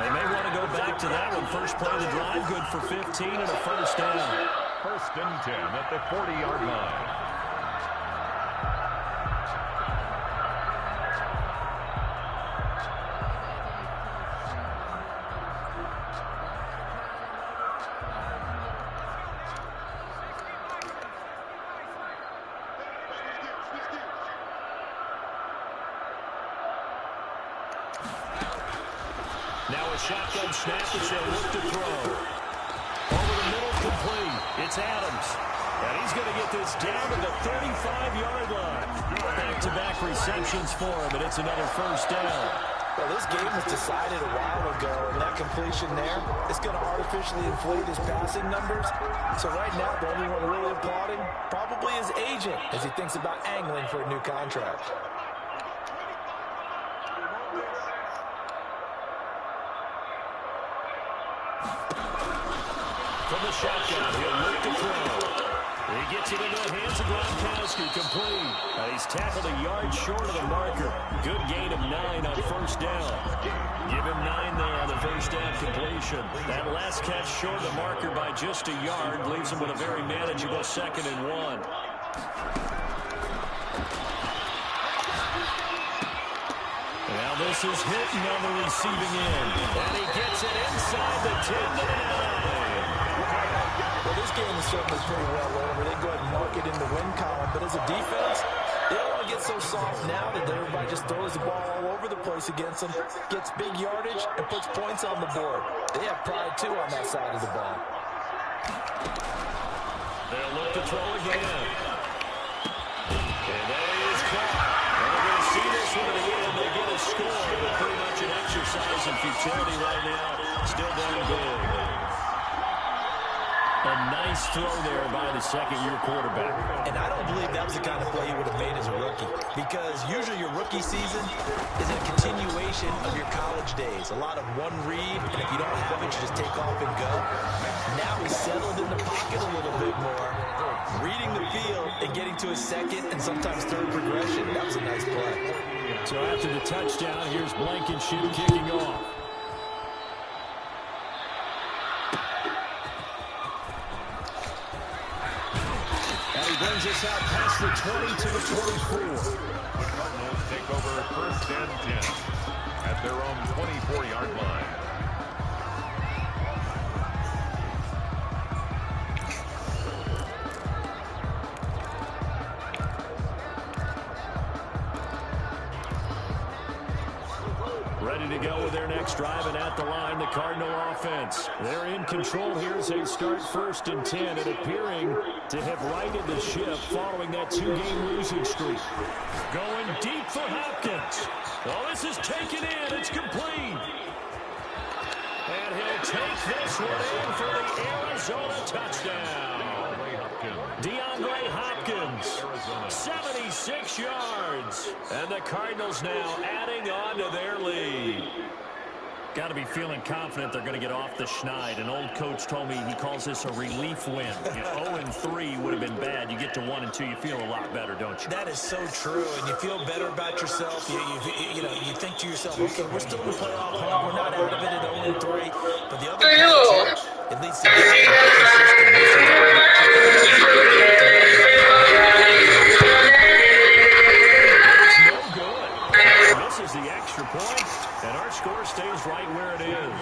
They may want to go back to that one. First play of the drive, good for 15 and a first down. First and 10 at the 40-yard line. Now a shotgun snap as they look to throw. Over the middle, complete. It's Adams. And he's going to get this down to the 35-yard line. Back-to-back receptions for him, and it's another first down. Well, this game was decided a while ago, and that completion there is going to artificially inflate his passing numbers. So right now, the only one really applauding probably his agent as he thinks about angling for a new contract. From the shotgun, he'll look to throw. He gets it into the hands of Gronkowski, complete. And he's tackled a yard short of the marker. Good gain of 9 on first down. Give him 9 there on the first down completion. That last catch short of the marker by just a yard leaves him with a very manageable 2nd and 1. Now this is Hilton on the receiving end. And he gets it inside the 10 to the 9. Well, this game is certainly pretty well over. They go ahead and mark it in the win column. But as a defense, they don't want to get so soft now that everybody just throws the ball all over the place against them, gets big yardage, and puts points on the board. They have pride, too, on that side of the ball. They'll look to throw again. And that is caught. And we're going to see this one at the end. They get a score, but pretty much an exercise in futility right now. Still down big. A nice throw there by the second-year quarterback. And I don't believe that was the kind of play you would have made as a rookie, because usually your rookie season is a continuation of your college days. A lot of one read, and if you don't have it, you just take off and go. Now he's settled in the pocket a little bit more, reading the field and getting to his second and sometimes third progression. That was a nice play. So after the touchdown, here's Blankenship kicking off. Brings us out past the 20 to the 24. The Cardinals take over first and 10 at their own 24-yard line. Ready to go with their next drive, and at the line, the Cardinal offense. They're in control here as they start first and 10, and appearing to have righted the ship following that 2-game losing streak. Going deep for Hopkins. Oh, this is taken in. It's complete. And he'll take this one in for the Arizona touchdown. DeAndre Hopkins, 76 yards. And the Cardinals now adding on to their lead. Got to be feeling confident they're going to get off the schneid. An old coach told me he calls this a relief win. 0-3 would have been bad. You get to 1 and 2, you feel a lot better, don't you? That is so true, and you feel better about yourself. You think to yourself, okay, we're still in the playoff hunt. We're not out of it at 0-3. But the other part, too, it leads to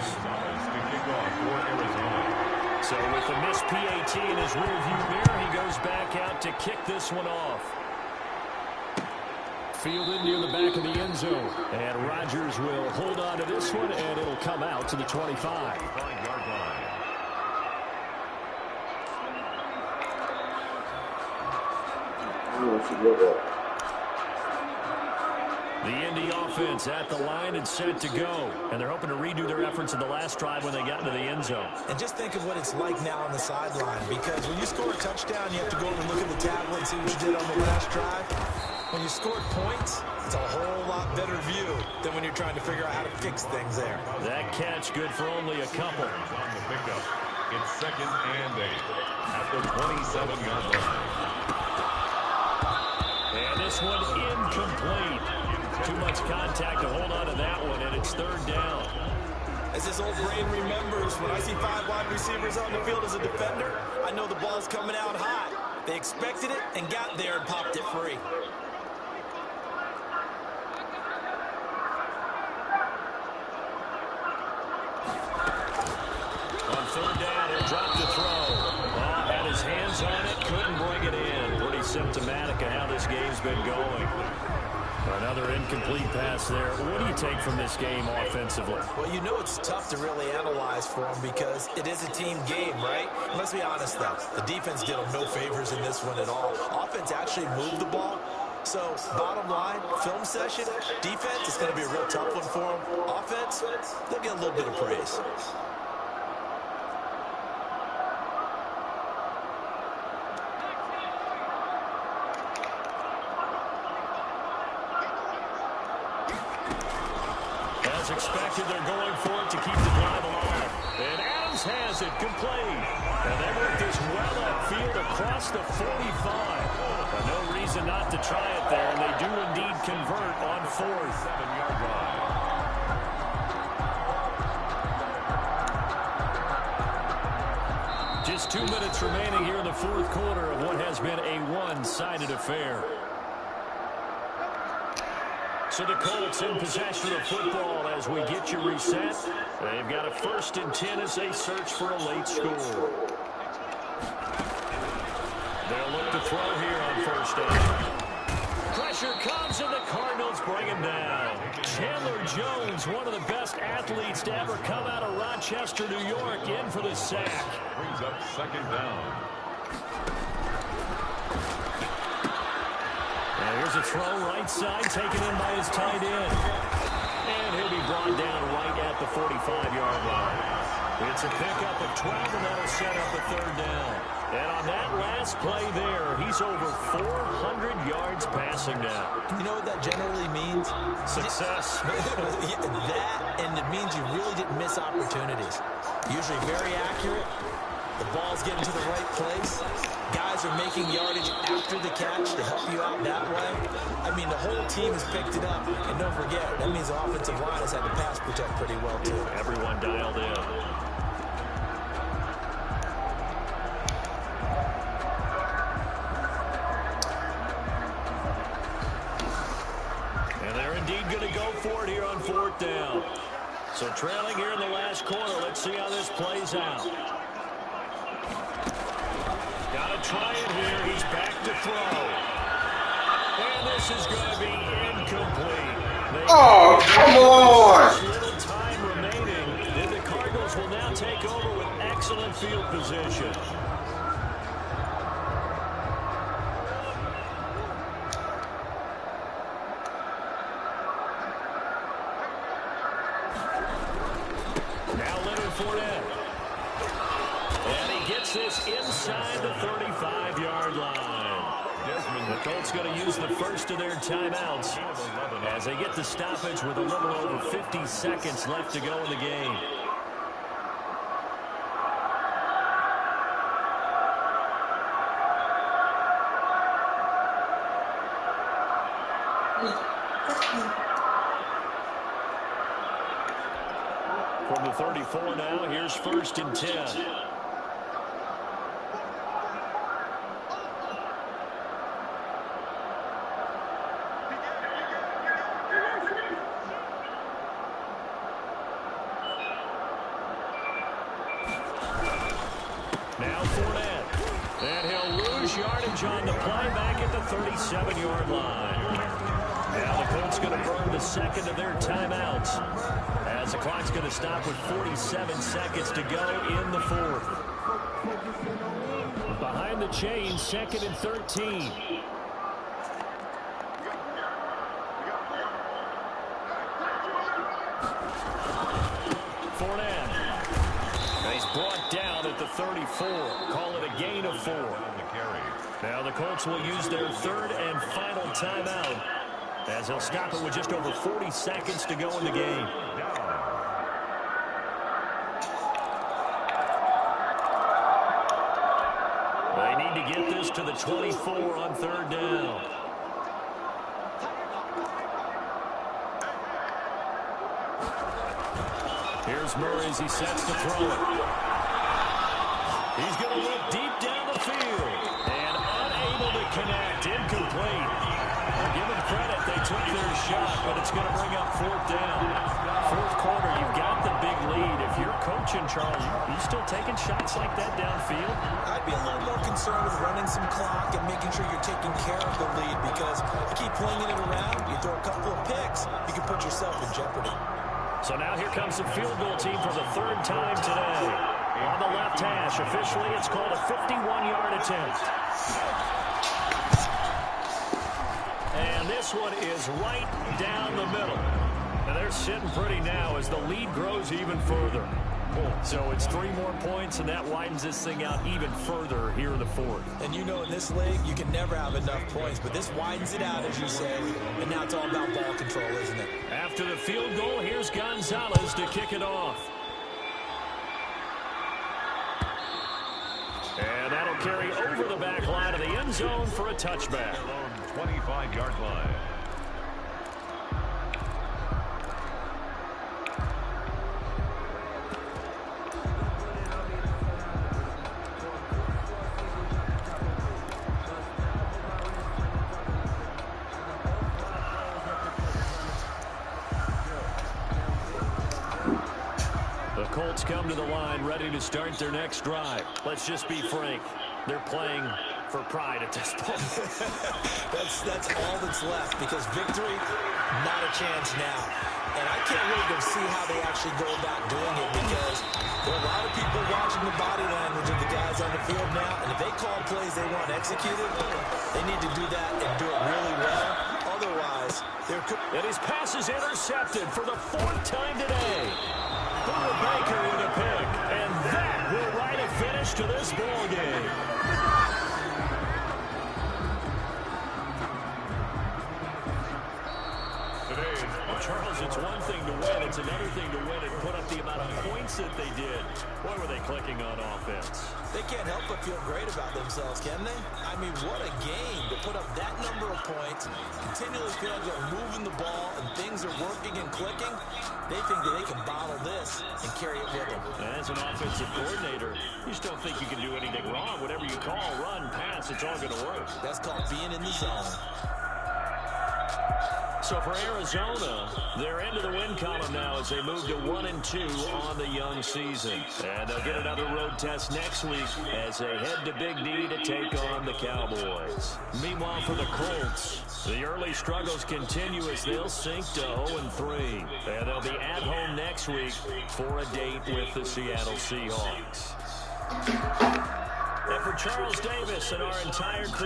Gonzalez to kick off for Arizona. So with the missed PAT in his rearview mirror, he goes back out to kick this one off. Fielded near the back of the end zone. And Rodgers will hold on to this one, and it'll come out to the 25. 5-yard line. The Indy offense at the line and set to go. And they're hoping to redo their efforts in the last drive when they got into the end zone. And just think of what it's like now on the sideline, because when you score a touchdown, you have to go over and look at the tablet and see what you did on the last drive. When you scored points, it's a whole lot better view than when you're trying to figure out how to fix things there. That catch good for only a couple. On the pickup. It's 2nd and 8 at the 27-yard line. And this one incomplete. Too much contact to hold on to that one, and it's 3rd down. As this old brain remembers, when I see 5 wide receivers on the field as a defender, I know the ball's coming out hot. They expected it and got there and popped it free. On 3rd down, he'll drop the throw. Oh, had his hands on it, couldn't bring it in. Pretty symptomatic of how this game's been going. Another incomplete pass there. What do you take from this game offensively? Well, you know it's tough to really analyze for them because it is a team game, right? And let's be honest, though. The defense did them no favors in this one at all. Offense actually moved the ball. So, bottom line, film session, defense, it's going to be a real tough one for them. Offense, they'll get a little bit of praise. As expected, they're going for it to keep the drive alive. And Adams has it complete. And they work this well upfield across the 45. But no reason not to try it there, and they do indeed convert on 4th. 7-yard line. Just 2 minutes remaining here in the 4th quarter of what has been a one-sided affair. So the Colts in possession of the football as we get you reset. They've got a 1st and 10 as they search for a late score. They'll look to throw here on 1st down. Pressure comes and the Cardinals bring him down. Chandler Jones, one of the best athletes to ever come out of Rochester, New York, in for the sack. Brings up 2nd down. Here's a throw right side, taken in by his tight end. And he'll be brought down right at the 45-yard line. It's a pickup of 12, and that'll set up a 3rd down. And on that last play there, he's over 400 yards passing now. You know what that generally means? Success. That, and it means you really didn't miss opportunities. Usually very accurate. The ball's getting to the right place. Guys are making yardage after the catch to help you out that way. I mean, the whole team has picked it up. And don't forget, that means the offensive line has had to pass protect pretty well, too. Everyone dialed in. And they're indeed going to go for it here on 4th down. So trailing here in the last quarter. Let's see how this plays out. Got to try it here. He's back to throw. And this is going to be incomplete. Oh, come on! Little time remaining. And the Cardinals will now take over with excellent field position. Now Leonard Fournette. And he gets this inside the 35-yard line. The Colts going to use the first of their timeouts as they get the stoppage with a little over 50 seconds left to go in the game. From the 34 now, here's 1st and 10. Now Fournette. And he'll lose yardage on the play back at the 37-yard line. Now the Colts going to burn the second of their timeouts, as the clock's going to stop with 47 seconds to go in the fourth. Behind the chains, 2nd and 13. Fournette. He's brought down at the 34. Call it a gain of 4. Now the Colts will use their third and final timeout, as they'll stop it with just over 40 seconds to go in the game. They need to get this to the 24 on 3rd down. Here's Murray as he sets to throw it. He's going to look deep down the field and unable to connect. Incomplete. Give them credit. They took their shot, but it's going to bring up 4th down. 4th quarter, you've got the big lead. If you're coaching, Charles, you still taking shots like that downfield? I'd be a little more concerned with running some clock and making sure you're taking care of the lead, because you keep flinging it around, you throw a couple of picks, you can put yourself in jeopardy. So now here comes the field goal team for the 3rd time today. On the left hash, officially it's called a 51-yard attempt. And this one is right down the middle. And they're sitting pretty now as the lead grows even further. So it's 3 more points, and that widens this thing out even further here in the 4th. And you know, in this league, you can never have enough points, but this widens it out, as you say, and now it's all about ball control, isn't it? After the field goal, here's Gonzalez to kick it off. And that'll carry over the back line of the end zone for a touchback. 25-yard line. The Colts come to the line ready to start their next drive. Let's just be frank. They're playing for pride at this point. that's all that's left, because victory, not a chance now. And I can't wait to see how they actually go about doing it, because there are a lot of people watching the body language of the guys on the field now, and if they call plays they want executed, they need to do that and do it really well. Otherwise, there could... And his pass is intercepted for the 4th time today. Budda Baker with a pick, and that will write a finish to this ball game. Charles, it's one thing to win. It's another thing to win and put up the amount of points that they did. Boy, were they clicking on offense. They can't help but feel great about themselves, can they? I mean, what a game to put up that number of points, continually feel like they're moving the ball and things are working and clicking. They think that they can bottle this and carry it with them. As an offensive coordinator, you just don't think you can do anything wrong. Whatever you call, run, pass, it's all going to work. That's called being in the zone. So for Arizona, they're into the win column now as they move to 1-2 on the young season. And they'll get another road test next week as they head to Big D to take on the Cowboys. Meanwhile, for the Colts, the early struggles continue as they'll sink to 0-3. And they'll be at home next week for a date with the Seattle Seahawks. And for Charles Davis and our entire crew,